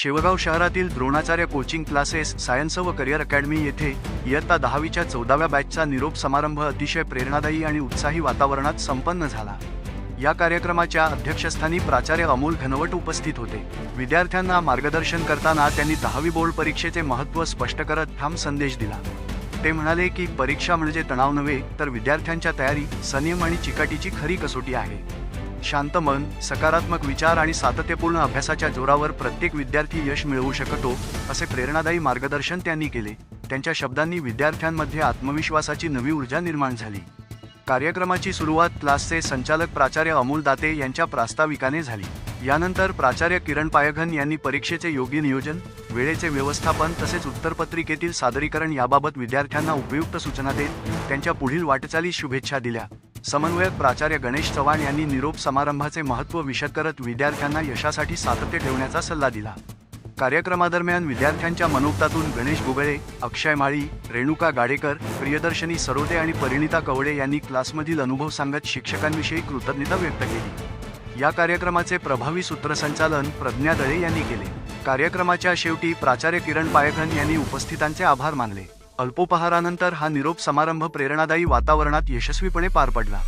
शेवगाव शहरातील Dronacharya coaching classes science व career academy येथे इयत्ता 10वीच्या 14व्या बॅचचा निरोप समारंभ अतिशय प्रेरणादायी आणि उत्साही वातावरणात संपन्न झाला। या कार्यक्रमाच्या अध्यक्षस्थानी प्राचार्य अमोल घनवट उपस्थित होते। विद्यार्थ्यांना मार्गदर्शन करताना त्यांनी 10वी बोर्ड परीक्षेचे महत्त्व स्पष्ट करत ठाम संदेश दिला। ते म्हणाले की परीक्षा म्हणजे तणाव नव्हे, तर विद्यार्थ्यांच्या तयारी, संयम आणि चिकाटीची खरी कसोटी आहे। शांत मन, सकारात्मक विचार आणि सातत्यपूर्ण अभ्यासाच्या जोरावर प्रत्येक विद्यार्थी यश मिळवू शकतो, असे प्रेरणादायी मार्गदर्शन त्यांनी केले। त्यांच्या शब्दांनी विद्यार्थ्यांमध्ये आत्मविश्वासाची नवी ऊर्जा निर्माण झाली। कार्यक्रमाची सुरुवात क्लासचे संचालक प्राचार्य अमोल दाते यांच्या प्रास्ताविकाने झाली। यानंतर प्राचार्य किरण पायघन यांनी परीक्षेचे योग्य नियोजन, वेळेचे व्यवस्थापन तसेच उत्तरपत्रिकेतील सादरीकरण याबाबत विद्यार्थ्यांना उपयुक्त सूचना देत त्यांच्या पुढील वाटचालीस शुभेच्छा दिल्या। समन्वयक प्राचार्य गणेश चव्हाण यांनी निरोप समारंभाचे महत्त्व विशद करत विद्यार्थ्यांना यशासाठी सातत्य ठेवण्याचा सल्ला दिला। कार्यक्रमादरम्यान विद्यार्थ्यांच्या मनोगतातून गणेश गुगळे, अक्षय माळी, रेणुका गाडेकर, प्रियदर्शनी सरोदे आणि परिणिता कवडे यांनी क्लासमधील अनुभव सांगत शिक्षकांविषयी कृतज्ञता व्यक्त केली। या कार्यक्रमाचे प्रभावी सूत्रसंचालन प्रज्ञा दळे यांनी केले। कार्यक्रमाच्या शेवटी प्राचार्य किरण पायघन यांनी उपस्थितांचे आभार मानले। अल्पोपहारानंतर हा निरोप समारंभ प्रेरणादायी वातावरणात यशस्वीपणे पार पडला।